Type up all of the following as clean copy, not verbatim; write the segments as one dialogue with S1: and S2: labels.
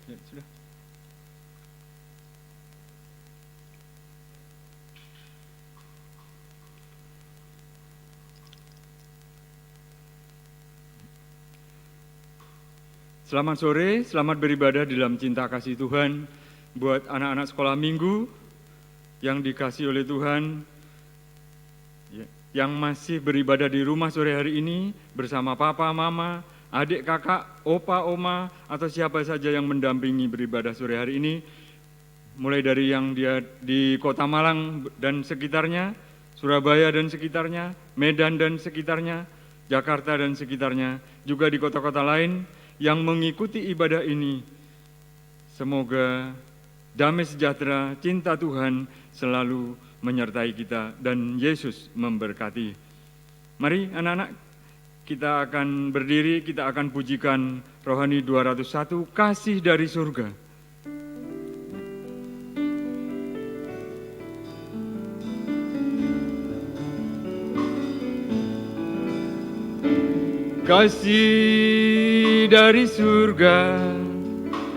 S1: Ya, sudah. Selamat sore, selamat beribadah di dalam cinta kasih Tuhan buat anak-anak sekolah minggu yang dikasih oleh Tuhan, yang masih beribadah di rumah sore hari ini bersama papa, mama, adik, kakak, opa, oma, atau siapa saja yang mendampingi beribadah sore hari ini, mulai dari yang dia di Kota Malang dan sekitarnya, Surabaya dan sekitarnya, Medan dan sekitarnya, Jakarta dan sekitarnya, juga di kota-kota lain yang mengikuti ibadah ini. Semoga damai sejahtera, cinta Tuhan selalu menyertai kita dan Yesus memberkati. Mari anak-anak, kita akan berdiri, kita akan pujikan Rohani 201, Kasih dari Surga. Kasih dari surga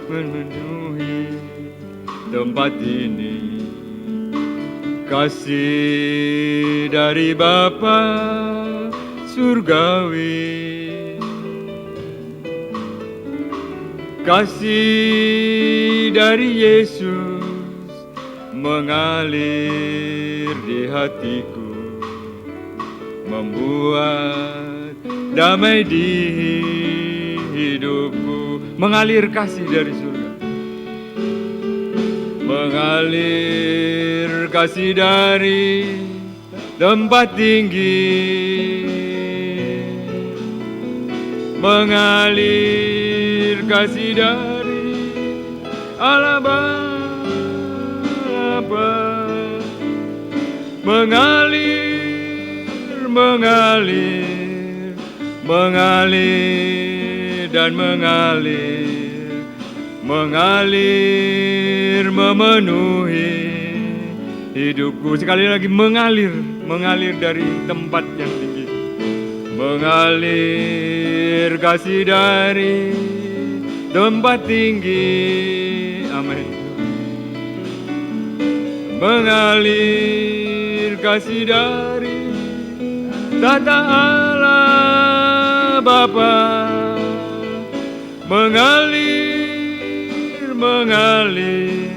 S1: memenuhi tempat ini. Kasih dari Bapa surgawi. Kasih dari Yesus mengalir di hatiku, membuat damai di hidupku. Mengalir kasih dari surga, mengalir kasih dari tempat tinggi, mengalir kasih dari Allah Bapa, mengalir, mengalir dan mengalir, mengalir memenuhi hidupku. Sekali lagi mengalir, mengalir dari tempat yang tinggi, mengalir kasih dari tempat tinggi. Amin. Mengalir kasih dari tata Allah Bapa, mengalir, mengalir,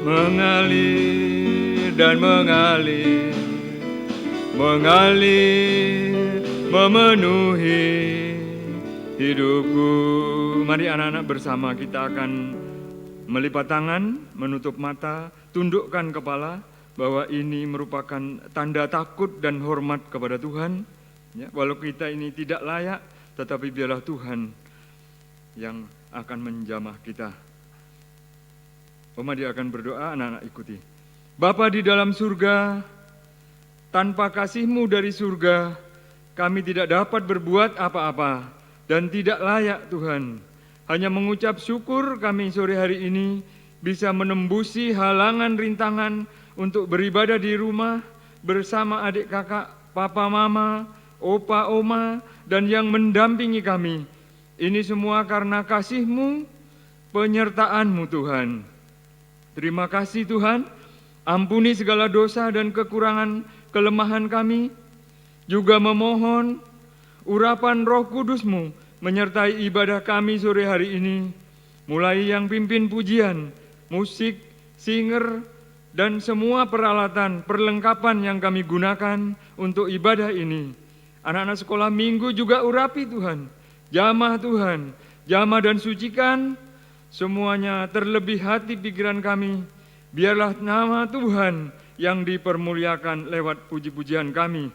S1: mengalir dan mengalir, mengalir memenuhi hidupku. Mari anak-anak bersama kita akan melipat tangan, menutup mata, tundukkan kepala, bahwa ini merupakan tanda takut dan hormat kepada Tuhan. Ya, walau kita ini tidak layak, tetapi biarlah Tuhan yang akan menjamah kita. Oma dia akan berdoa, anak-anak ikuti. Bapa di dalam surga, tanpa kasih-Mu dari surga, kami tidak dapat berbuat apa-apa dan tidak layak Tuhan. Hanya mengucap syukur kami sore hari ini bisa menembusi halangan rintangan untuk beribadah di rumah bersama adik kakak, papa mama, opa oma, dan yang mendampingi kami. Ini semua karena kasih-Mu, penyertaan-Mu Tuhan. Terima kasih Tuhan, ampuni segala dosa dan kekurangan kelemahan kami. Juga memohon urapan Roh Kudus-Mu menyertai ibadah kami sore hari ini. Mulai yang pimpin pujian, musik, singer, dan semua peralatan, perlengkapan yang kami gunakan untuk ibadah ini. Anak-anak sekolah minggu juga urapi Tuhan, jamah Tuhan, jamah dan sucikan semuanya, terlebih hati pikiran kami. Biarlah nama Tuhan yang dipermuliakan lewat puji-pujian kami.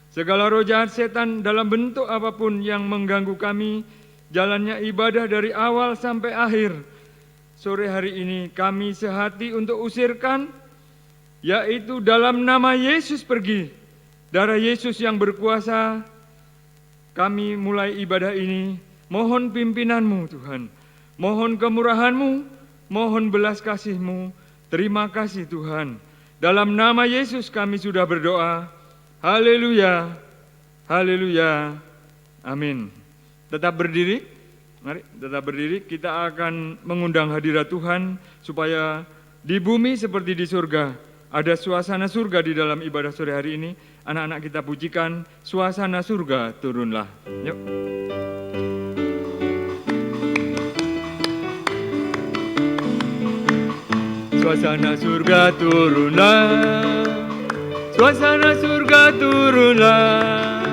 S1: Segala roh jahat setan dalam bentuk apapun yang mengganggu kami, jalannya ibadah dari awal sampai akhir, sore hari ini kami sehati untuk usirkan, yaitu dalam nama Yesus pergi. Darah Yesus yang berkuasa, kami mulai ibadah ini. Mohon pimpinan-Mu Tuhan, mohon kemurahan-Mu, mohon belas kasih-Mu. Terima kasih Tuhan. Dalam nama Yesus kami sudah berdoa. Haleluya, haleluya, amin. Tetap berdiri, Mari tetap berdiri, kita akan mengundang hadirat Tuhan supaya di bumi seperti di surga. Ada suasana surga di dalam ibadah sore hari ini. Anak-anak kita pujikan, suasana surga turunlah. Yuk. Suasana surga turunlah, suasana surga turunlah.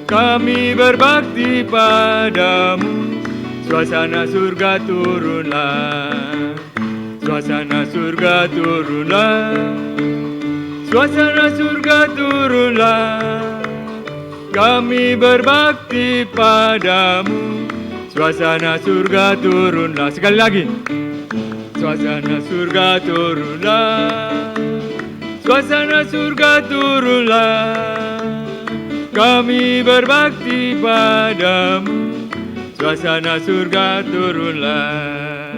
S1: Kami berbakti padamu, suasana surga turunlah. Suasana surga turunlah, suasana surga turunlah. Kami berbakti padamu, suasana surga turunlah. Sekali lagi. Suasana surga turunlah, suasana surga turunlah. Kami berbakti padamu, suasana surga turunlah.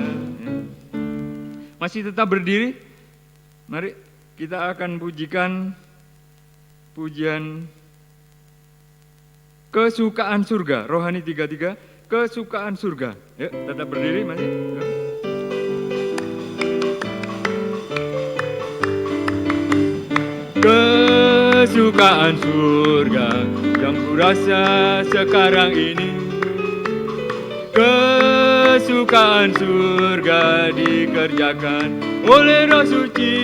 S1: Masih tetap berdiri? Mari kita akan pujikan pujian kesukaan surga, Rohani 33, kesukaan surga. Yuk, tetap berdiri masih. Yuk. Kesukaan surga yang kurasa sekarang ini. Kesukaan surga dikerjakan oleh Roh Suci.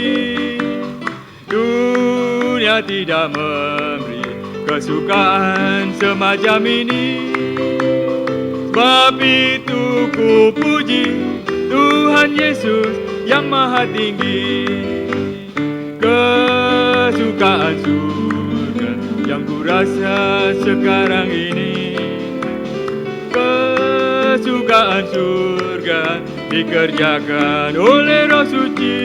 S1: Dunia tidak memberi kesukaan semacam ini. Sebab itu ku puji Tuhan Yesus yang maha tinggi. Kesukaan surga yang kurasa sekarang ini. Kesukaan surga dikerjakan oleh Roh Suci.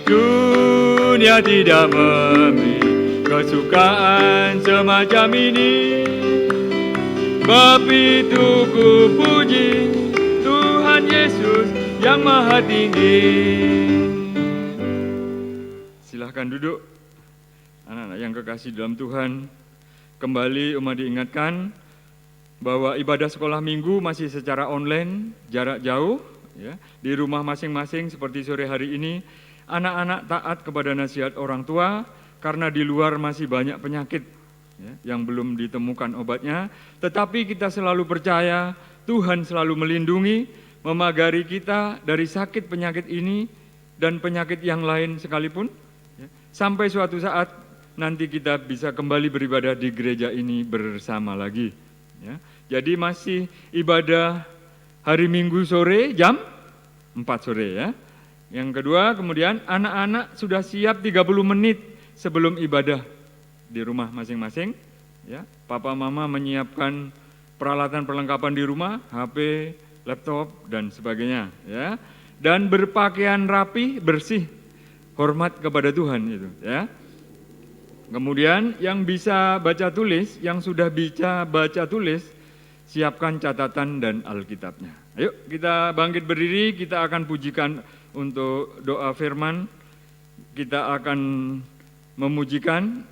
S1: Dunia tidak memberi kesukaan semacam ini. Sebab itu ku puji Tuhan Yesus yang maha tinggi. Silahkan duduk, anak-anak yang kekasih dalam Tuhan. Kembali umat diingatkan bahwa ibadah sekolah minggu masih secara online, jarak jauh, ya, di rumah masing-masing seperti sore hari ini. Anak-anak taat kepada nasihat orang tua karena di luar masih banyak penyakit ya, yang belum ditemukan obatnya. Tetapi kita selalu percaya Tuhan selalu melindungi, memagari kita dari sakit penyakit ini dan penyakit yang lain sekalipun. Sampai suatu saat nanti kita bisa kembali beribadah di gereja ini bersama lagi. Ya. Jadi masih ibadah hari Minggu sore jam 4 sore ya. Yang kedua kemudian anak-anak sudah siap 30 menit sebelum ibadah di rumah masing-masing. Ya. Papa mama menyiapkan peralatan perlengkapan di rumah, HP, laptop dan sebagainya. Ya. Dan berpakaian rapi, bersih. Hormat kepada Tuhan itu ya. Kemudian yang bisa baca tulis, yang sudah bisa baca tulis, siapkan catatan dan Alkitabnya. Ayo kita bangkit berdiri, kita akan pujikan untuk doa firman. Kita akan memujikan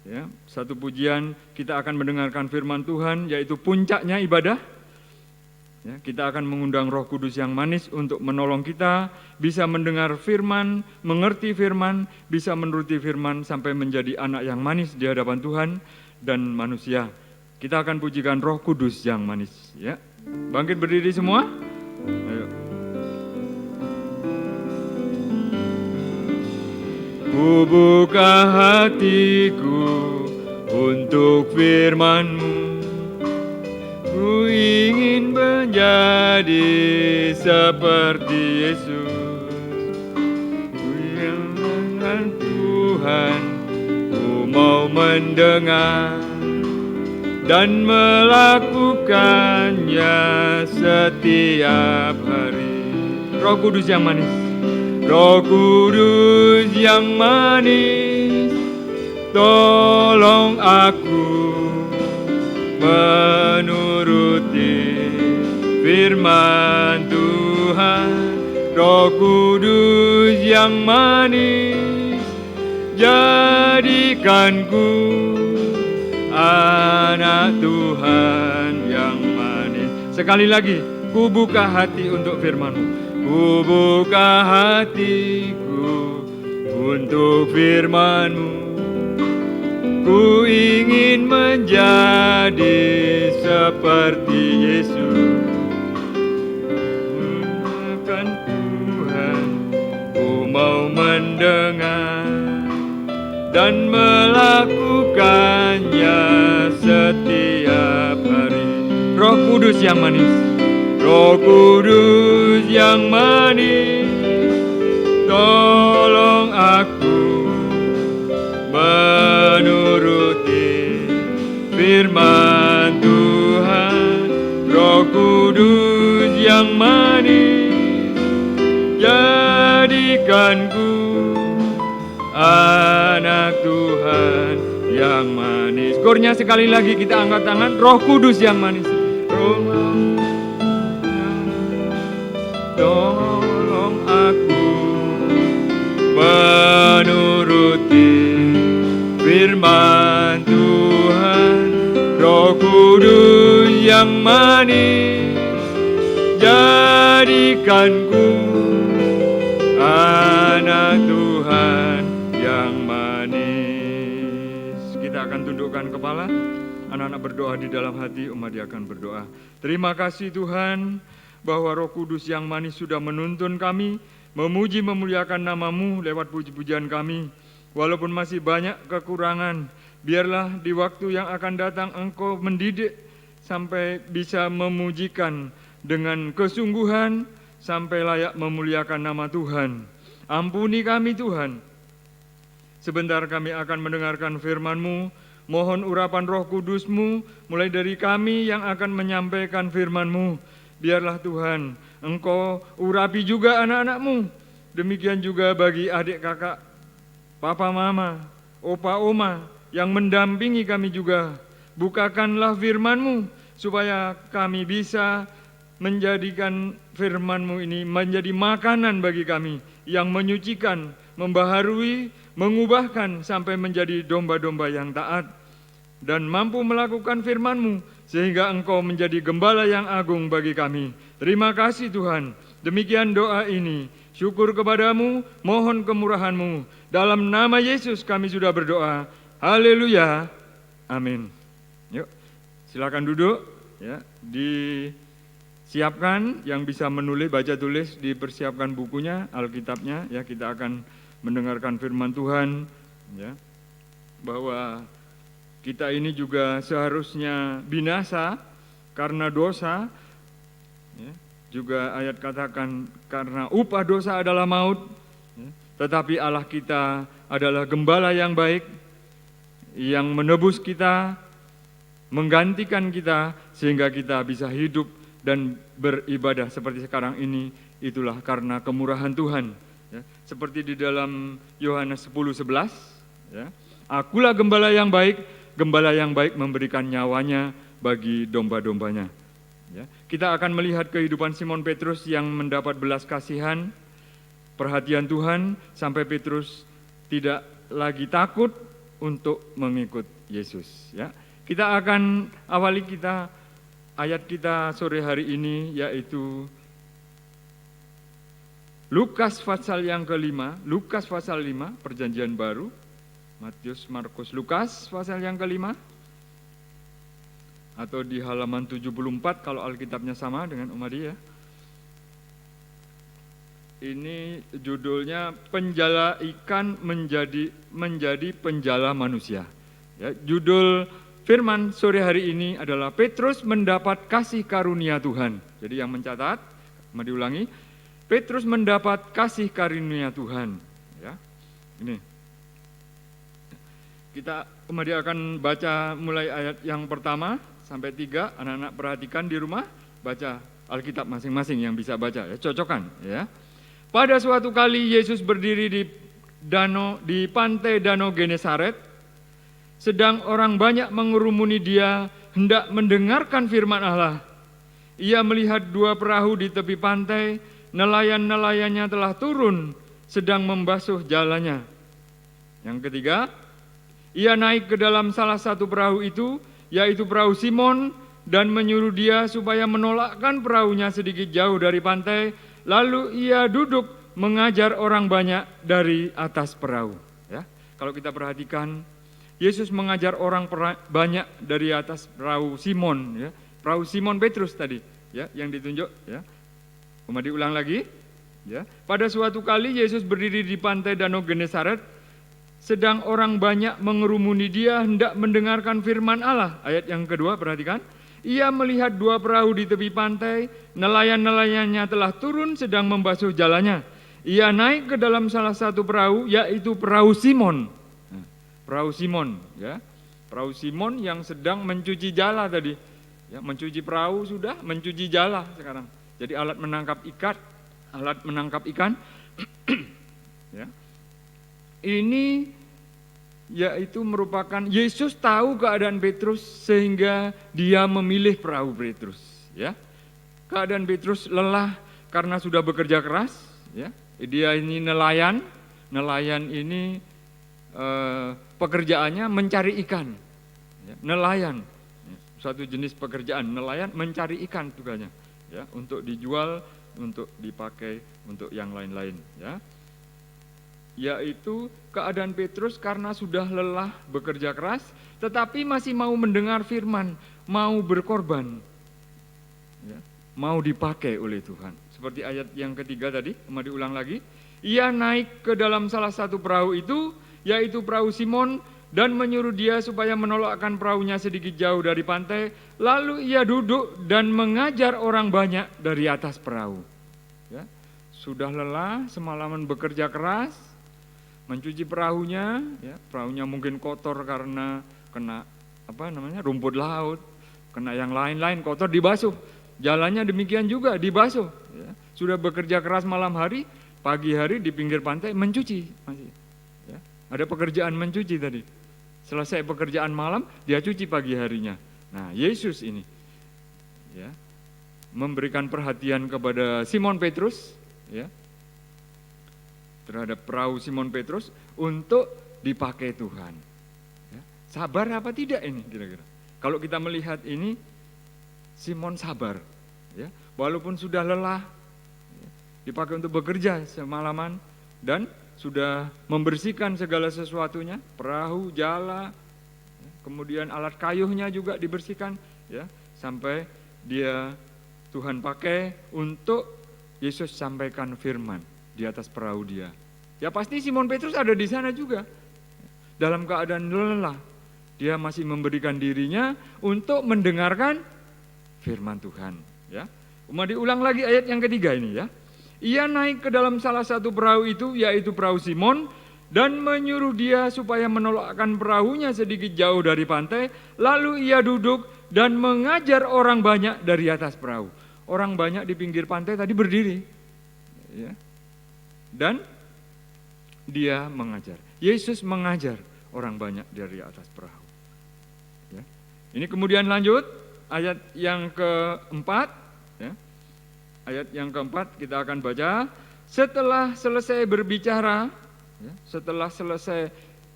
S1: ya, satu pujian, kita akan mendengarkan firman Tuhan yaitu puncaknya ibadah. Ya, kita akan mengundang Roh Kudus yang manis untuk menolong kita bisa mendengar firman, mengerti firman, bisa menuruti firman sampai menjadi anak yang manis di hadapan Tuhan dan manusia. Kita akan pujikan Roh Kudus yang manis. Ya, bangkit berdiri semua. Ayo. Ku buka hatiku untuk firman-Mu. Ku ingin menjadi seperti Yesus. Ku ingin dengan Tuhan, ku mau mendengar dan melakukannya setiap hari. Roh Kudus yang manis, Roh Kudus yang manis, tolong aku menuruti firman Tuhan. Roh Kudus yang manis, jadikanku anak Tuhan yang manis. Sekali lagi, ku buka hati untuk firman-Mu. Ku buka hatiku untuk firman-Mu. Ku ingin menjadi seperti Yesus. Akan Tuhan, ku mau mendengar dan melakukannya setiap hari. Roh Kudus yang manis, Roh Kudus yang manis, tolong aku menuruti firman Tuhan. Roh Kudus yang manis, jadikanku anak Tuhan yang manis. Gornya sekali lagi kita angkat tangan. Roh Kudus yang manis, tolong aku menuruti firman Tuhan. Roh Kudus yang manis, jadikanku anak Tuhan yang manis. Kita akan tundukkan kepala. Anak-anak berdoa di dalam hati, umat dia akan berdoa. Terima kasih Tuhan, bahwa Roh Kudus yang manis sudah menuntun kami, memuji memuliakan nama-Mu lewat puji-pujian kami. Walaupun masih banyak kekurangan, biarlah di waktu yang akan datang Engkau mendidik sampai bisa memujikan dengan kesungguhan, sampai layak memuliakan nama Tuhan. Ampuni kami Tuhan. Sebentar kami akan mendengarkan firman-Mu. Mohon urapan Roh Kudus-Mu mulai dari kami yang akan menyampaikan firman-Mu. Biarlah Tuhan, Engkau urapi juga anak-anak-Mu. Demikian juga bagi adik kakak, papa mama, opa oma yang mendampingi kami juga. Bukakanlah firman-Mu supaya kami bisa menjadikan firman-Mu ini menjadi makanan bagi kami yang menyucikan, membaharui, mengubahkan sampai menjadi domba-domba yang taat dan mampu melakukan firman-Mu sehingga Engkau menjadi gembala yang agung bagi kami. Terima kasih Tuhan. Demikian doa ini. Syukur kepadamu, mohon kemurahan-Mu. Dalam nama Yesus kami sudah berdoa. Haleluya. Amin. Yuk, silakan duduk. Ya, disiapkan yang bisa menulis, baca tulis, dipersiapkan bukunya, Alkitabnya. Ya, kita akan mendengarkan firman Tuhan. Ya, bahwa kita ini juga seharusnya binasa karena dosa. Ya, juga ayat katakan karena upah dosa adalah maut. Ya, tetapi Allah kita adalah gembala yang baik, yang menebus kita, menggantikan kita sehingga kita bisa hidup dan beribadah seperti sekarang ini. Itulah karena kemurahan Tuhan. Ya, seperti di dalam Yohanes 10:11. Ya, akulah gembala yang baik. Gembala yang baik memberikan nyawanya bagi domba-dombanya. Ya, kita akan melihat kehidupan Simon Petrus yang mendapat belas kasihan, perhatian Tuhan, sampai Petrus tidak lagi takut untuk mengikut Yesus. Ya, kita akan awali ayat kita sore hari ini, yaitu Lukas pasal yang kelima, Lukas pasal 5, perjanjian baru. Matius, Markus, Lukas pasal yang kelima, atau di halaman 74 kalau Alkitabnya sama dengan Umadi ya. Ini judulnya penjala ikan menjadi penjala manusia. Ya, judul firman sore hari ini adalah Petrus mendapat kasih karunia Tuhan. Jadi yang mencatat, mau diulangi, Petrus mendapat kasih karunia Tuhan. Ya, ini. Kita kemudian akan baca mulai ayat yang pertama sampai 3. Anak-anak perhatikan di rumah, baca Alkitab masing-masing yang bisa baca ya, cocokkan ya. Pada suatu kali Yesus berdiri di pantai Danau Genesaret, sedang orang banyak mengerumuni Dia hendak mendengarkan firman Allah. Ia melihat 2 perahu di tepi pantai, nelayan-nelayannya telah turun sedang membasuh jalannya. Yang ketiga, ia naik ke dalam salah satu perahu itu, yaitu perahu Simon, dan menyuruh dia supaya menolakkan perahunya sedikit jauh dari pantai. Lalu ia duduk mengajar orang banyak dari atas perahu. Ya, kalau kita perhatikan, Yesus mengajar orang banyak dari atas perahu Simon, ya, perahu Simon Petrus tadi, ya, yang ditunjuk. Ya, diulang lagi. Ya, pada suatu kali Yesus berdiri di pantai Danau Genesaret, sedang orang banyak mengerumuni dia hendak mendengarkan firman Allah. Ayat yang kedua, perhatikan. Ia melihat dua perahu di tepi pantai, nelayan-nelayannya telah turun sedang membasuh jalannya. Ia naik ke dalam salah satu perahu, yaitu perahu Simon. Perahu Simon, ya, perahu Simon yang sedang mencuci jala tadi. Ya, mencuci perahu sudah, mencuci jala sekarang. Jadi alat menangkap ikan. Ya. Ini yaitu merupakan Yesus tahu keadaan Petrus sehingga dia memilih perahu Petrus, ya. Keadaan Petrus lelah karena sudah bekerja keras, ya. Dia ini nelayan ini pekerjaannya mencari ikan, ya. Nelayan, suatu jenis pekerjaan nelayan mencari ikan tugasnya, ya, untuk dijual, untuk dipakai untuk yang lain-lain, ya. Yaitu keadaan Petrus karena sudah lelah bekerja keras, tetapi masih mau mendengar firman, mau berkorban, ya, mau dipakai oleh Tuhan. Seperti ayat yang ketiga tadi, diulang lagi. Ia naik ke dalam salah satu perahu itu, yaitu perahu Simon, dan menyuruh dia supaya menolakkan perahunya sedikit jauh dari pantai. Lalu ia duduk dan mengajar orang banyak dari atas perahu. Ya, sudah lelah, semalaman bekerja keras, mencuci perahunya, ya, perahunya mungkin kotor karena kena rumput laut, kena yang lain-lain kotor, dibasuh. Jalannya demikian juga dibasuh. Ya. Sudah bekerja keras malam hari, pagi hari di pinggir pantai mencuci masih. Ya. Ada pekerjaan mencuci tadi. Selesai pekerjaan malam, dia cuci pagi harinya. Nah, Yesus ini, ya, memberikan perhatian kepada Simon Petrus, ya, terhadap perahu Simon Petrus untuk dipakai Tuhan. Ya, sabar apa tidak ini kira-kira? Kalau kita melihat ini, Simon sabar, ya, walaupun sudah lelah, ya, dipakai untuk bekerja semalaman dan sudah membersihkan segala sesuatunya, perahu, jala, ya, kemudian alat kayuhnya juga dibersihkan, ya, sampai dia Tuhan pakai untuk Yesus sampaikan firman di atas perahu dia. Ya pasti Simon Petrus ada di sana juga. Dalam keadaan lelah, dia masih memberikan dirinya untuk mendengarkan firman Tuhan, ya. Diulang lagi ayat yang ketiga ini, ya. Ia naik ke dalam salah satu perahu itu, yaitu perahu Simon, dan menyuruh dia supaya menolakkan perahunya sedikit jauh dari pantai. Lalu ia duduk dan mengajar orang banyak dari atas perahu. Orang banyak di pinggir pantai tadi berdiri, ya. Dan dia mengajar. Yesus mengajar orang banyak dari atas perahu. Ya. Ini kemudian lanjut ayat yang keempat. Ya. Ayat yang keempat kita akan baca. Setelah selesai berbicara, ya, setelah selesai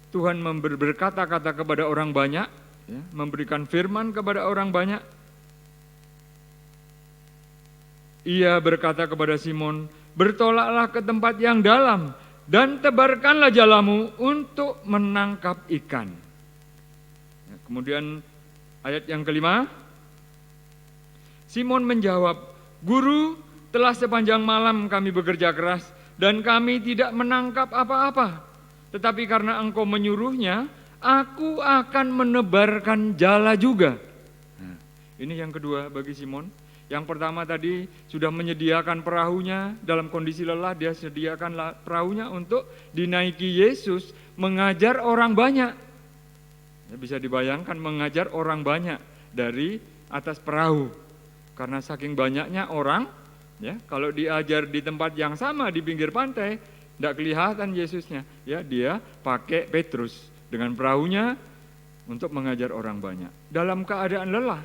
S1: Tuhan berkata-kata kepada orang banyak, ya, memberikan firman kepada orang banyak, ia berkata kepada Simon, bertolaklah ke tempat yang dalam dan tebarkanlah jalamu untuk menangkap ikan. Ya, kemudian ayat yang kelima, Simon menjawab, Guru, telah sepanjang malam kami bekerja keras dan kami tidak menangkap apa-apa. Tetapi karena engkau menyuruhnya, aku akan menebarkan jala juga. Nah, ini yang kedua bagi Simon. Yang pertama tadi sudah menyediakan perahunya, dalam kondisi lelah dia sediakan perahunya untuk dinaiki Yesus mengajar orang banyak. Ya, bisa dibayangkan mengajar orang banyak dari atas perahu. Karena saking banyaknya orang, ya, kalau diajar di tempat yang sama di pinggir pantai, tidak kelihatan Yesusnya. Ya, dia pakai Petrus dengan perahunya untuk mengajar orang banyak. Dalam keadaan lelah.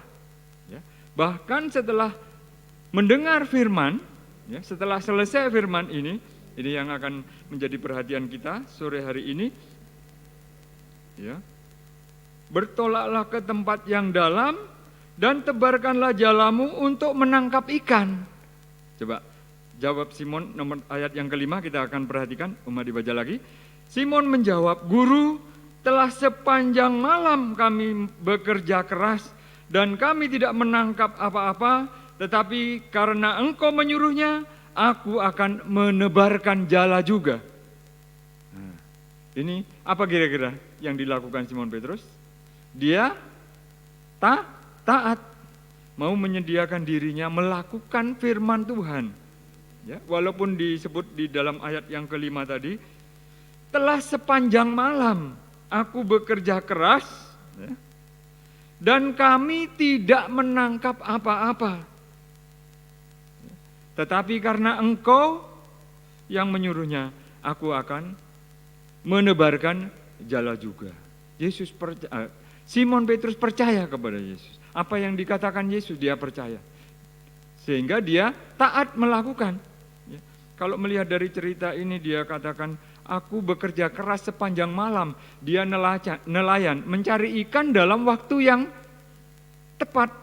S1: Ya. Bahkan setelah mendengar firman, ya, setelah selesai firman ini yang akan menjadi perhatian kita sore hari ini, ya, bertolaklah ke tempat yang dalam dan tebarkanlah jalamu untuk menangkap ikan. Coba jawab Simon, nomor ayat yang kelima kita akan perhatikan, dibaca lagi. Simon menjawab, Guru, telah sepanjang malam kami bekerja keras dan kami tidak menangkap apa-apa, tetapi karena Engkau menyuruhnya, aku akan menebarkan jala juga. Nah, ini apa kira-kira yang dilakukan Simon Petrus? Dia taat, mau menyediakan dirinya melakukan firman Tuhan. Ya, walaupun disebut di dalam ayat yang kelima tadi, telah sepanjang malam aku bekerja keras, ya, dan kami tidak menangkap apa-apa. Tetapi karena Engkau yang menyuruhnya, aku akan menebarkan jala juga. Simon Petrus percaya kepada Yesus. Apa yang dikatakan Yesus dia percaya. Sehingga dia taat melakukan. Ya. Kalau melihat dari cerita ini dia katakan, aku bekerja keras sepanjang malam. Dia nelayan, mencari ikan dalam waktu yang tepat.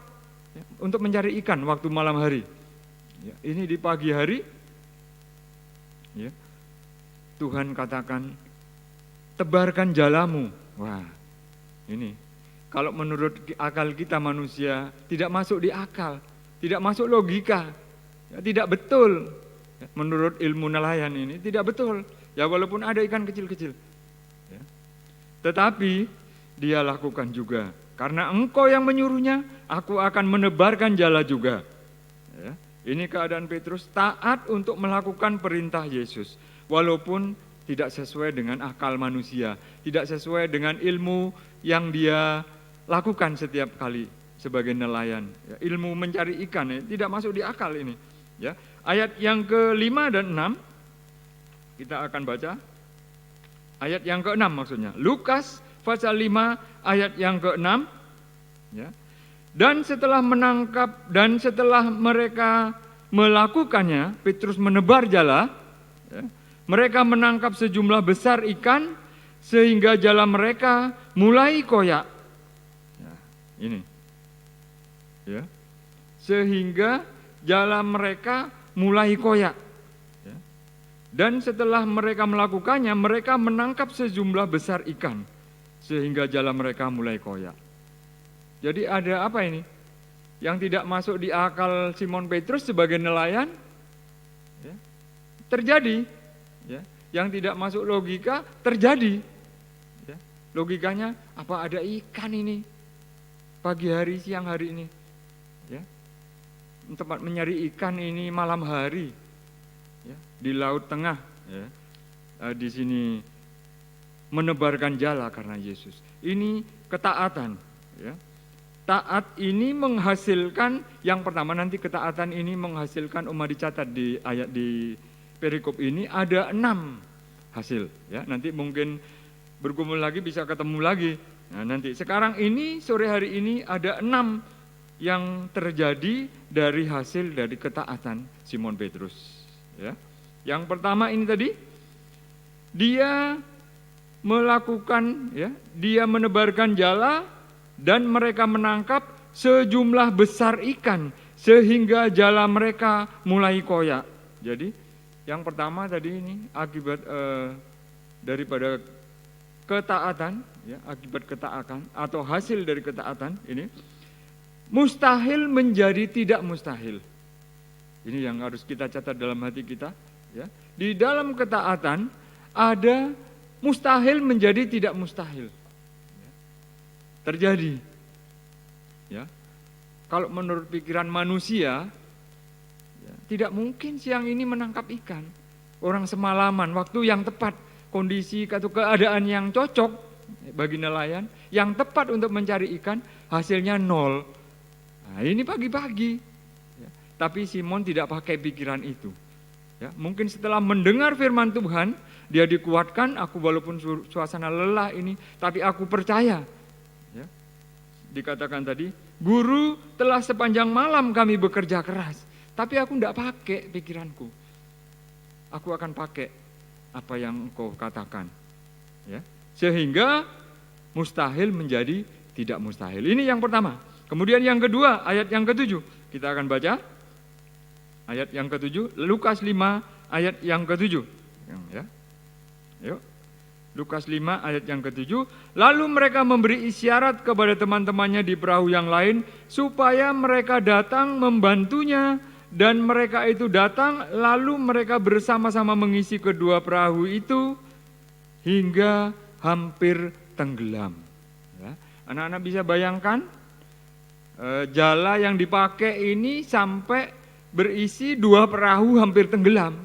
S1: Ya, untuk mencari ikan waktu malam hari. Ya, ini di pagi hari, ya, Tuhan katakan, tebarkan jalamu. Wah, ini kalau menurut akal kita manusia tidak masuk di akal, tidak masuk logika, ya, tidak betul. Ya, menurut ilmu nelayan ini tidak betul. Ya walaupun ada ikan kecil-kecil, ya. Tetapi dia lakukan juga. Karena Engkau yang menyuruhnya, aku akan menebarkan jala juga. Ya. Ini keadaan Petrus taat untuk melakukan perintah Yesus. Walaupun tidak sesuai dengan akal manusia, tidak sesuai dengan ilmu yang dia lakukan setiap kali sebagai nelayan. Ya, ilmu mencari ikan, ya, tidak masuk di akal ini. Ya. Ayat yang ke-5 dan 6 kita akan baca. Ayat yang ke-6 maksudnya. Lukas pasal 5 ayat yang ke-6. Ya. Dan setelah menangkap dan setelah mereka melakukannya, Petrus menebar jala, ya, mereka menangkap sejumlah besar ikan sehingga jala mereka mulai koyak. Ya, ini, ya, sehingga jala mereka mulai koyak. Ya. Dan setelah mereka melakukannya, mereka menangkap sejumlah besar ikan sehingga jala mereka mulai koyak. Jadi ada apa ini? Yang tidak masuk di akal Simon Petrus sebagai nelayan, ya, terjadi. Ya. Yang tidak masuk logika terjadi. Ya. Logikanya apa ada ikan ini pagi hari siang hari ini? Ya. Tempat mencari ikan ini malam hari, ya, di Laut Tengah. Ya. Di sini menebarkan jala karena Yesus. Ini ketaatan. Ya. Taat ini menghasilkan, yang pertama nanti ketaatan ini menghasilkan, dicatat di ayat di perikop ini ada 6 hasil. Ya, nanti mungkin bergumul lagi bisa ketemu lagi. Nah, nanti sekarang ini sore hari ini ada 6 yang terjadi dari hasil dari ketaatan Simon Petrus. Ya, yang pertama ini tadi dia melakukan, ya, dia menebarkan jala. Dan mereka menangkap sejumlah besar ikan sehingga jala mereka mulai koyak. Jadi yang pertama tadi ini akibat daripada ketaatan, ya, akibat ketaatan atau hasil dari ketaatan ini mustahil menjadi tidak mustahil. Ini yang harus kita catat dalam hati kita. Ya. Di dalam ketaatan ada mustahil menjadi tidak mustahil. Terjadi, ya. Kalau menurut pikiran manusia, ya, tidak mungkin siang ini menangkap ikan. Orang semalaman, waktu yang tepat, kondisi atau keadaan yang cocok bagi nelayan, yang tepat untuk mencari ikan, hasilnya 0. Nah, ini pagi-pagi. Ya. Tapi Simon tidak pakai pikiran itu. Ya, mungkin setelah mendengar firman Tuhan, dia dikuatkan, aku walaupun suasana lelah ini, tapi aku percaya. Dikatakan tadi, Guru, telah sepanjang malam kami bekerja keras, tapi aku tidak pakai pikiranku. Aku akan pakai apa yang Engkau katakan. Ya. Sehingga mustahil menjadi tidak mustahil. Ini yang pertama. Kemudian yang kedua, ayat yang ke-7. Kita akan baca ayat yang ke-7, Lukas 5 ayat yang ke-7. Ya. Yuk. Lukas 5 ayat yang ke-7. Lalu mereka memberi isyarat kepada teman-temannya di perahu yang lain supaya mereka datang membantunya, dan mereka itu datang, lalu mereka bersama-sama mengisi kedua perahu itu hingga hampir tenggelam. Ya. Anak-anak bisa bayangkan jala yang dipakai ini sampai berisi 2 perahu hampir tenggelam.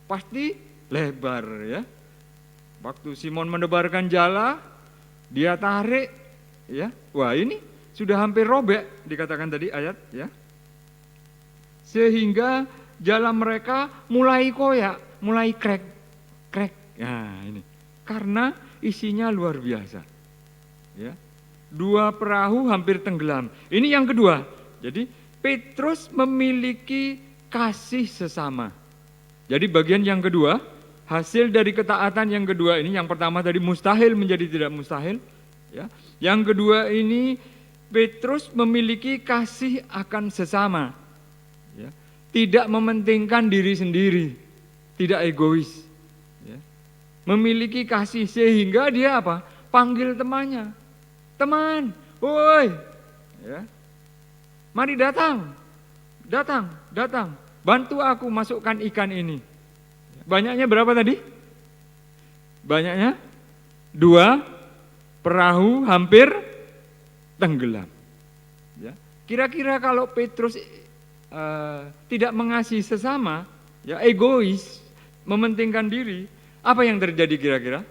S1: Pasti lebar ya. Waktu Simon menebarkan jala, dia tarik, ya. Wah, ini sudah hampir robek, dikatakan tadi ayat, ya. Sehingga jala mereka mulai koyak, mulai krek. Nah, ini karena isinya luar biasa, ya. 2 perahu hampir tenggelam. Ini yang kedua. Jadi Petrus memiliki kasih sesama. Jadi bagian yang kedua, hasil dari ketaatan yang kedua ini, yang pertama tadi mustahil menjadi tidak mustahil, ya. Yang kedua ini Petrus memiliki kasih akan sesama, ya. Tidak mementingkan diri sendiri, tidak egois, ya. Memiliki kasih sehingga dia apa? Panggil temannya, teman, woi, ya. Mari datang, bantu aku masukkan ikan ini. Banyaknya berapa tadi? Banyaknya 2 perahu hampir tenggelam. Ya. Kira-kira kalau Petrus tidak mengasihi sesama, ya egois, mementingkan diri, apa yang terjadi kira-kira?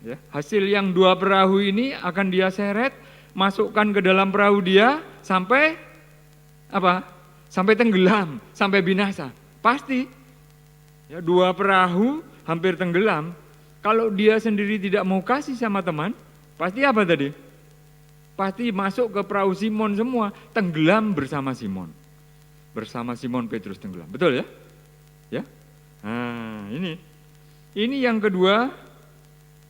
S1: Ya, hasil yang 2 perahu ini akan dia seret, masukkan ke dalam perahu dia sampai apa? Sampai tenggelam, sampai binasa. Pasti. Ya, 2 perahu hampir tenggelam. Kalau dia sendiri tidak mau kasih sama teman, pasti apa tadi? Pasti masuk ke perahu Simon semua, tenggelam bersama Simon. Bersama Simon Petrus tenggelam. Betul ya? Ya. Nah, ini yang kedua,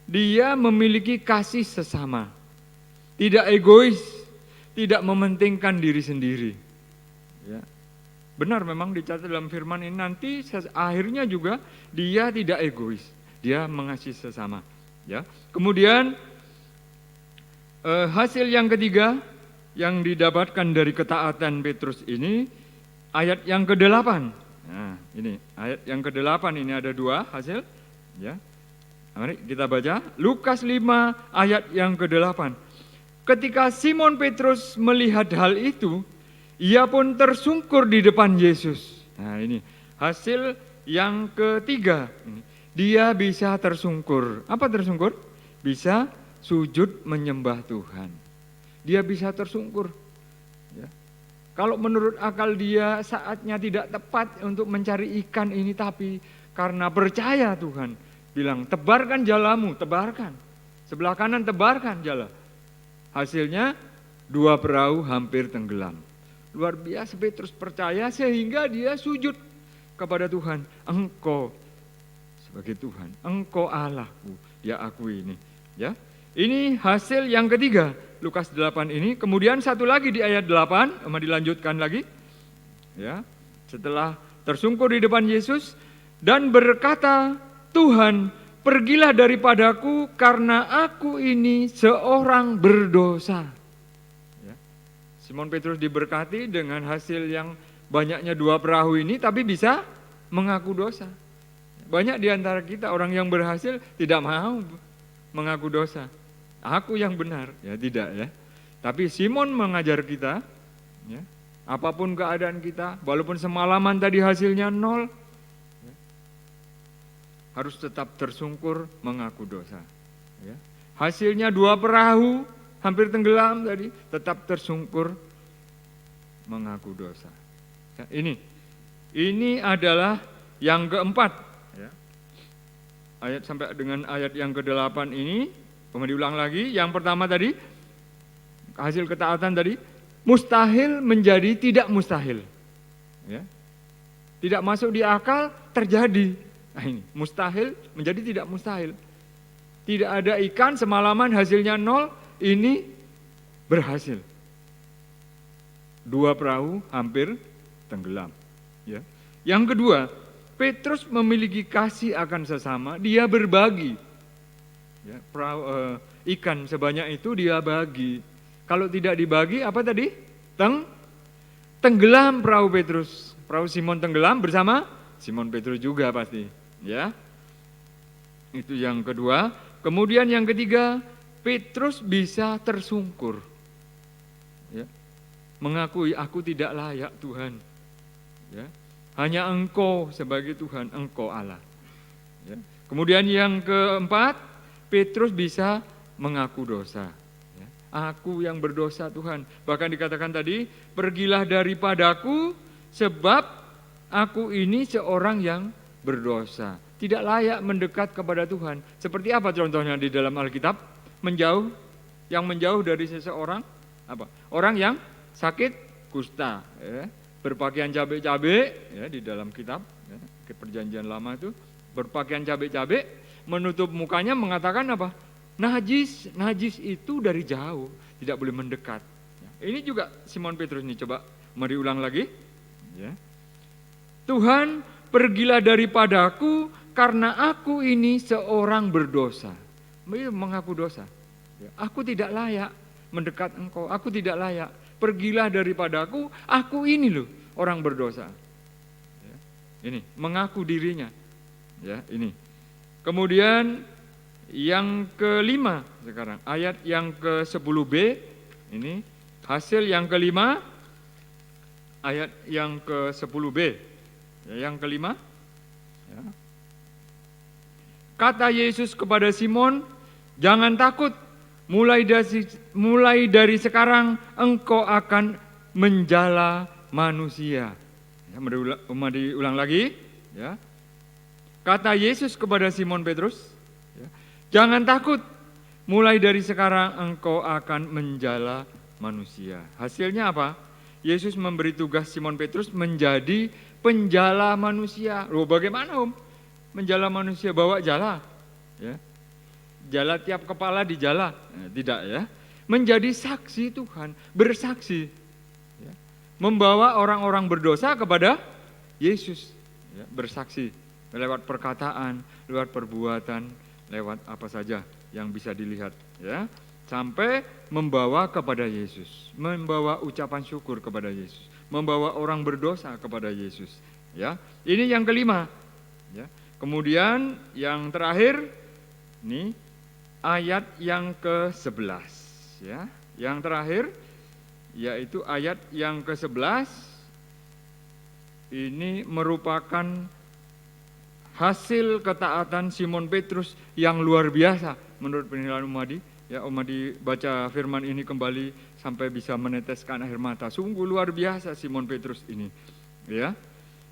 S1: dia memiliki kasih sesama. Tidak egois, tidak mementingkan diri sendiri. Ya. Benar memang dicatat dalam firman ini, nanti akhirnya juga dia tidak egois, dia mengasihi sesama. Ya. Kemudian hasil yang ketiga yang didapatkan dari ketaatan Petrus ini, ayat yang ke-8. Nah, ini ayat yang ke-8 ini ada 2 hasil. Ya. Mari kita baca Lukas 5 ayat yang ke-8. Ketika Simon Petrus melihat hal itu, ia pun tersungkur di depan Yesus. Nah, ini hasil yang ketiga. Dia bisa tersungkur. Apa tersungkur? Bisa sujud menyembah Tuhan. Dia bisa tersungkur. Ya. Kalau menurut akal dia saatnya tidak tepat untuk mencari ikan ini, tapi karena percaya Tuhan, bilang tebarkan jalamu, tebarkan. Sebelah kanan tebarkan jala. Hasilnya 2 perahu hampir tenggelam. Luar biasa Petrus percaya sehingga dia sujud kepada Tuhan. Engkau sebagai Tuhan, Engkau Allahku, dia akui ini. Ya, ini hasil yang ketiga Lukas 8 ini. Kemudian satu lagi di ayat 8, dilanjutkan lagi. Ya, setelah tersungkur di depan Yesus dan berkata, Tuhan, pergilah daripadaku karena aku ini seorang berdosa. Simon Petrus diberkati dengan hasil yang banyaknya 2 perahu ini, tapi bisa mengaku dosa. Banyak di antara kita orang yang berhasil tidak mau mengaku dosa. Aku yang benar, ya tidak ya. Tapi Simon mengajar kita, ya, apapun keadaan kita, walaupun semalaman tadi hasilnya 0, ya, harus tetap tersungkur mengaku dosa. Ya. Hasilnya 2 perahu hampir tenggelam tadi, tetap tersungkur mengaku dosa. Ya, ini adalah yang keempat. Ya. Ayat sampai dengan ayat yang ke-8 ini, kemudian diulang lagi. Yang pertama tadi, hasil ketaatan tadi, mustahil menjadi tidak mustahil. Ya. Tidak masuk di akal, terjadi. Nah, ini mustahil menjadi tidak mustahil. Tidak ada ikan semalaman hasilnya 0, ini berhasil. 2 perahu hampir tenggelam. Ya. Yang kedua, Petrus memiliki kasih akan sesama, dia berbagi. Ya, ikan sebanyak itu dia bagi. Kalau tidak dibagi, apa tadi? Tenggelam perahu Petrus. Perahu Simon tenggelam bersama Simon Petrus juga pasti. Ya, itu yang kedua. Kemudian yang ketiga, Petrus bisa tersungkur. Ya. Mengakui, aku tidak layak Tuhan. Ya. Hanya Engkau sebagai Tuhan, Engkau Allah. Ya. Kemudian yang keempat, Petrus bisa mengaku dosa. Ya. Aku yang berdosa Tuhan. Bahkan dikatakan tadi, pergilah daripadaku sebab aku ini seorang yang berdosa. Tidak layak mendekat kepada Tuhan. Seperti apa contohnya di dalam Alkitab? Menjauh, yang menjauh dari seseorang, apa? Orang yang sakit kusta, ya. Berpakaian cabai-cabai, ya, di dalam kitab, ya, ke perjanjian lama itu, berpakaian cabai-cabai, menutup mukanya mengatakan apa? Najis, najis itu dari jauh, tidak boleh mendekat. Ya. Ini juga Simon Petrus nih, coba mari ulang lagi. Ya. Tuhan, pergilah daripadaku karena aku ini seorang berdosa. Mengaku dosa. Ya. Aku tidak layak mendekat Engkau, aku tidak layak. Pergilah daripadaku, aku ini loh orang berdosa. Ya, ini mengaku dirinya. Ya, ini. Kemudian yang kelima sekarang, ayat yang ke-10b, ini hasil yang kelima, ayat yang ke-10b. Ya, yang kelima, ya. Kata Yesus kepada Simon, jangan takut. Mulai dari sekarang engkau akan menjala manusia. Ya, mari ulang lagi. Ya. Kata Yesus kepada Simon Petrus, ya, jangan takut. Mulai dari sekarang engkau akan menjala manusia. Hasilnya apa? Yesus memberi tugas Simon Petrus menjadi penjala manusia. Loh, bagaimana menjala manusia? Bawa jala. Ya. Jala tiap kepala dijala, tidak ya. Menjadi saksi Tuhan, bersaksi. Ya. Membawa orang-orang berdosa kepada Yesus. Ya, bersaksi lewat perkataan, lewat perbuatan, lewat apa saja yang bisa dilihat. Ya. Sampai membawa kepada Yesus. Membawa ucapan syukur kepada Yesus. Membawa orang berdosa kepada Yesus. Ya. Ini yang kelima. Ya. Kemudian yang terakhir, ini ayat yang ke-11, ya. Yang terakhir yaitu ayat yang ke-11. Ini merupakan hasil ketaatan Simon Petrus yang luar biasa menurut penilaian Umadi. Ya, Umadi baca firman ini kembali sampai bisa meneteskan air mata. Sungguh luar biasa Simon Petrus ini. Ya.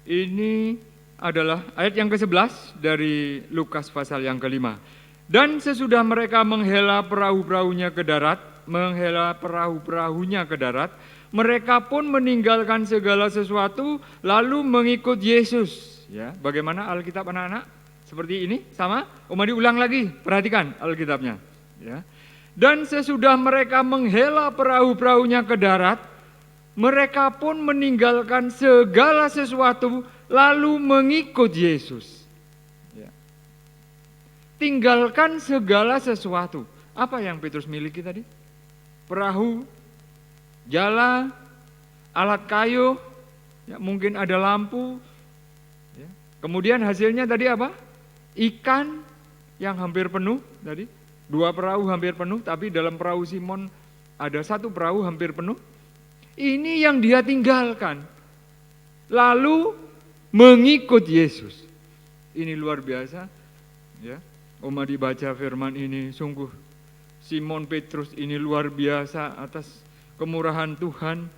S1: Ini adalah ayat yang ke-11 dari Lukas pasal yang kelima. Dan sesudah mereka menghela perahu-perahunya ke darat, mereka pun meninggalkan segala sesuatu lalu mengikut Yesus. Ya, bagaimana Alkitab anak-anak? Seperti ini, sama? Umadi ulang lagi, perhatikan Alkitabnya. Ya. Dan sesudah mereka menghela perahu-perahunya ke darat, mereka pun meninggalkan segala sesuatu lalu mengikut Yesus. Tinggalkan segala sesuatu. Apa yang Petrus miliki tadi? Perahu, jala, alat kayu, ya, mungkin ada lampu. Ya. Kemudian hasilnya tadi apa? Ikan yang hampir penuh tadi. 2 perahu hampir penuh, tapi dalam perahu Simon ada 1 perahu hampir penuh. Ini yang dia tinggalkan. Lalu mengikut Yesus. Ini luar biasa. Ya. Umadi baca firman ini, sungguh Simon Petrus ini luar biasa atas kemurahan Tuhan.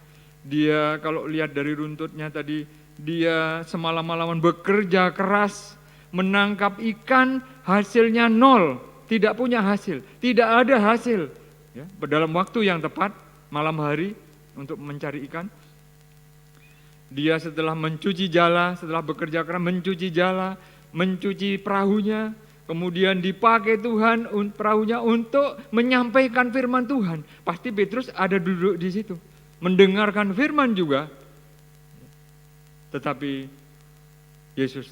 S1: Dia kalau lihat dari runtutnya tadi, dia semalam-malaman bekerja keras, menangkap ikan, hasilnya 0, tidak punya hasil, tidak ada hasil. Ya, dalam waktu yang tepat, malam hari untuk mencari ikan. Dia setelah mencuci jala, setelah bekerja keras mencuci jala, mencuci perahunya, kemudian dipakai Tuhan perahunya untuk menyampaikan firman Tuhan. Pasti Petrus ada duduk di situ, mendengarkan firman juga. Tetapi Yesus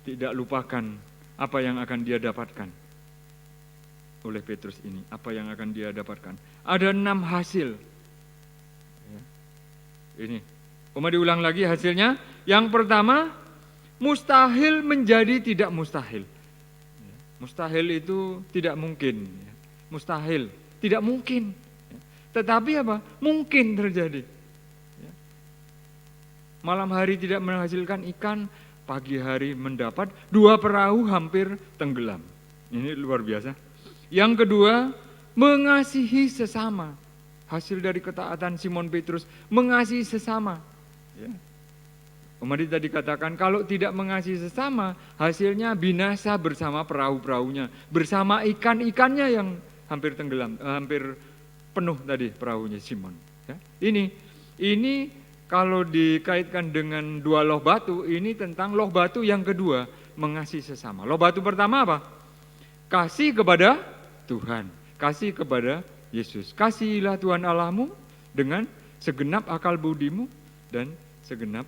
S1: tidak lupakan apa yang akan dia dapatkan oleh Petrus ini. Apa yang akan dia dapatkan? Ada 6 hasil. Ini, diulang lagi hasilnya. Yang pertama, mustahil menjadi tidak mustahil. Mustahil itu tidak mungkin. Mustahil, tidak mungkin. Tetapi apa? Mungkin terjadi. Malam hari tidak menghasilkan ikan, pagi hari mendapat 2 perahu hampir tenggelam. Ini luar biasa. Yang kedua, mengasihi sesama. Hasil dari ketaatan Simon Petrus, mengasihi sesama. Kemarin tadi katakan, kalau tidak mengasihi sesama, hasilnya binasa bersama perahu-perahunya, bersama ikan-ikannya yang hampir tenggelam, hampir penuh tadi perahunya Simon. Ini kalau dikaitkan dengan 2 loh batu, ini tentang loh batu yang kedua, mengasihi sesama. Loh batu pertama apa? Kasih kepada Tuhan, kasih kepada Yesus. Kasihilah Tuhan Allahmu dengan segenap akal budimu dan segenap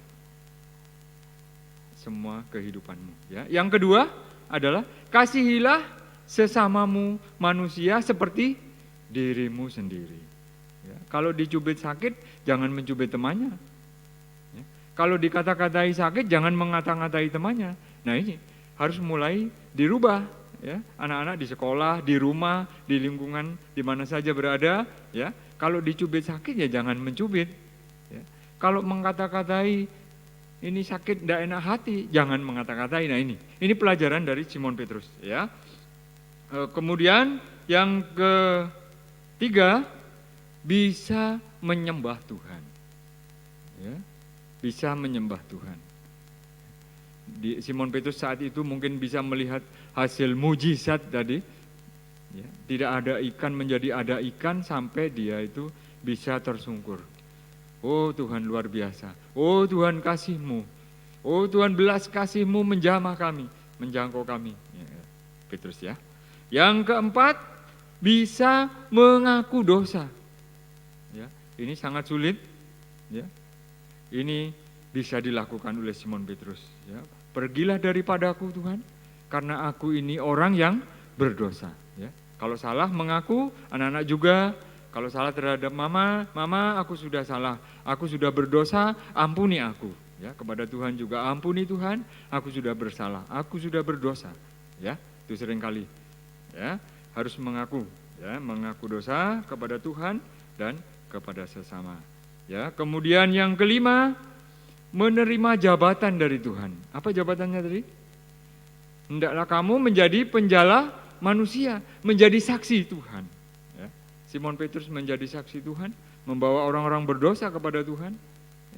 S1: semua kehidupanmu. Yang kedua adalah kasihilah sesamamu manusia seperti dirimu sendiri. Kalau dicubit sakit, jangan mencubit temannya. Kalau dikata-katai sakit, jangan mengata-ngatai temannya. Nah ini harus mulai dirubah. Anak-anak di sekolah, di rumah, di lingkungan, di mana saja berada. Kalau dicubit sakit, ya jangan mencubit. Kalau mengata-katai ini sakit, tidak enak hati, jangan mengata-katai. Nah ini pelajaran dari Simon Petrus. Kemudian yang ketiga, bisa menyembah Tuhan. Bisa menyembah Tuhan. Simon Petrus saat itu mungkin bisa melihat hasil mujizat tadi. Tidak ada ikan menjadi ada ikan sampai dia itu bisa tersungkur. Oh Tuhan luar biasa. Oh Tuhan kasih-Mu. Oh Tuhan belas kasih-Mu menjamah kami, menjangkau kami. Petrus ya. Yang keempat, bisa mengaku dosa. Ini sangat sulit. Ini bisa dilakukan oleh Simon Petrus. Pergilah daripadaku Tuhan, karena aku ini orang yang berdosa. Kalau salah mengaku, anak-anak juga. Kalau salah terhadap mama aku sudah salah, aku sudah berdosa, ampuni aku. Kepada Tuhan juga, ampuni Tuhan, aku sudah bersalah, aku sudah berdosa. Itu seringkali. Harus mengaku, mengaku dosa kepada Tuhan dan kepada sesama. Kemudian yang kelima, menerima jabatan dari Tuhan. Apa jabatannya tadi? Hendaklah kamu menjadi penjala manusia, menjadi saksi Tuhan. Simon Petrus menjadi saksi Tuhan, membawa orang-orang berdosa kepada Tuhan,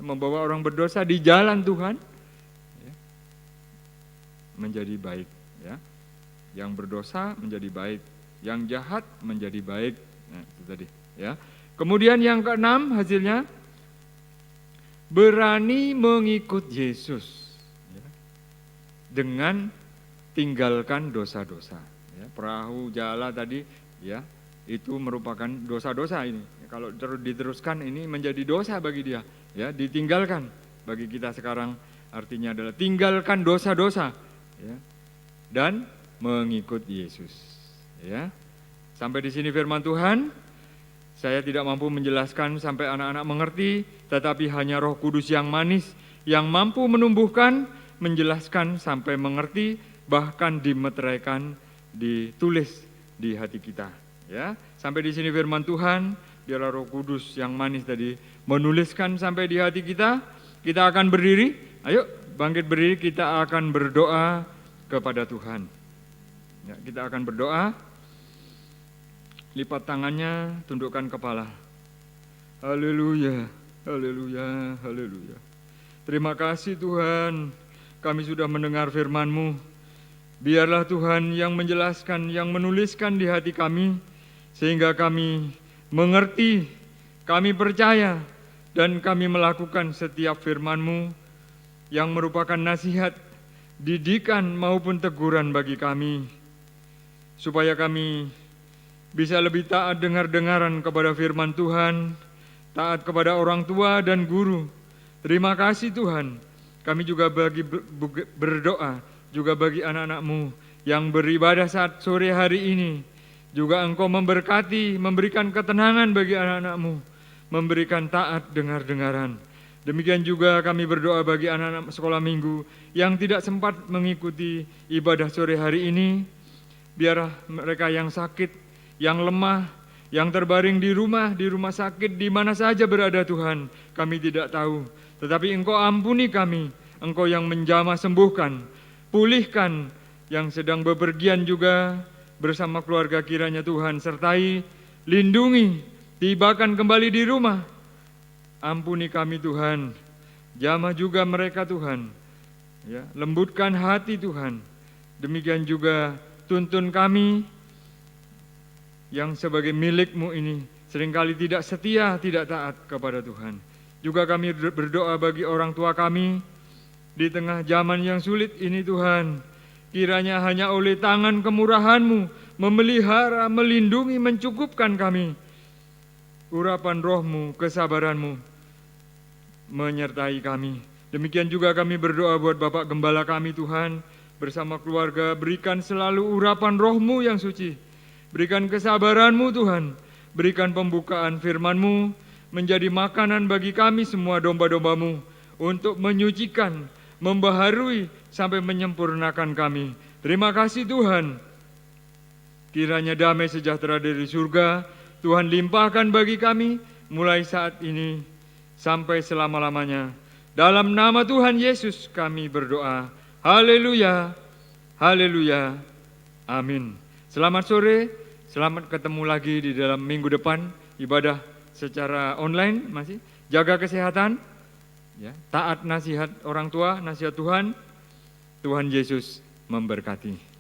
S1: membawa orang berdosa di jalan Tuhan, menjadi baik. Yang berdosa menjadi baik, yang jahat menjadi baik. Nah, itu tadi. Kemudian yang keenam hasilnya, berani mengikut Yesus dengan tinggalkan dosa-dosa. Perahu jala tadi itu merupakan dosa-dosa ini. Kalau diteruskan ini menjadi dosa bagi dia. Ditinggalkan. Bagi kita sekarang artinya adalah tinggalkan dosa-dosa. Dan mengikut Yesus. Sampai di sini firman Tuhan. Saya tidak mampu menjelaskan sampai anak-anak mengerti, tetapi hanya Roh Kudus yang manis, yang mampu menumbuhkan, menjelaskan sampai mengerti, bahkan dimeteraikan, ditulis di hati kita. Sampai di sini firman Tuhan, biarlah Roh Kudus yang manis tadi menuliskan sampai di hati kita. Kita akan berdiri, ayo bangkit berdiri, kita akan berdoa kepada Tuhan. Kita akan berdoa. Lipat tangannya, tundukkan kepala. Haleluya, haleluya, haleluya. Terima kasih Tuhan, kami sudah mendengar firman-Mu. Biarlah Tuhan yang menjelaskan, yang menuliskan di hati kami, sehingga kami mengerti, kami percaya, dan kami melakukan setiap firman-Mu yang merupakan nasihat, didikan maupun teguran bagi kami, supaya kami bisa lebih taat dengar-dengaran kepada firman Tuhan, taat kepada orang tua dan guru. Terima kasih Tuhan, kami juga berdoa juga bagi anak-anak-Mu yang beribadah saat sore hari ini. Juga Engkau memberkati, memberikan ketenangan bagi anak-anak-Mu, memberikan taat dengar-dengaran. Demikian juga kami berdoa bagi anak-anak sekolah minggu yang tidak sempat mengikuti ibadah sore hari ini. Biarlah mereka yang sakit, yang lemah, yang terbaring di rumah sakit, di mana saja berada Tuhan, kami tidak tahu. Tetapi Engkau ampuni kami, Engkau yang menjamah sembuhkan, pulihkan yang sedang bepergian juga bersama keluarga kiranya Tuhan, sertai, lindungi, tibakan kembali di rumah. Ampuni kami Tuhan, jamah juga mereka Tuhan, ya, lembutkan hati Tuhan. Demikian juga tuntun kami yang sebagai milik-Mu ini seringkali tidak setia, tidak taat kepada Tuhan. Juga kami berdoa bagi orang tua kami di tengah zaman yang sulit ini Tuhan. Kiranya hanya oleh tangan kemurahan-Mu memelihara, melindungi, mencukupkan kami. Urapan Roh-Mu, kesabaran-Mu menyertai kami. Demikian juga kami berdoa buat Bapak Gembala kami Tuhan, bersama keluarga, berikan selalu urapan Roh-Mu yang suci. Berikan kesabaran-Mu Tuhan, berikan pembukaan firman-Mu, menjadi makanan bagi kami semua domba-domba-Mu, untuk menyucikan, membaharui, sampai menyempurnakan kami. Terima kasih Tuhan. Kiranya damai sejahtera dari surga Tuhan limpahkan bagi kami, mulai saat ini sampai selama-lamanya. Dalam nama Tuhan Yesus kami berdoa. Haleluya, haleluya, amin. Selamat sore, selamat ketemu lagi di dalam minggu depan, ibadah secara online masih. Jaga kesehatan, ya, taat nasihat orang tua, nasihat Tuhan. Tuhan Yesus memberkati.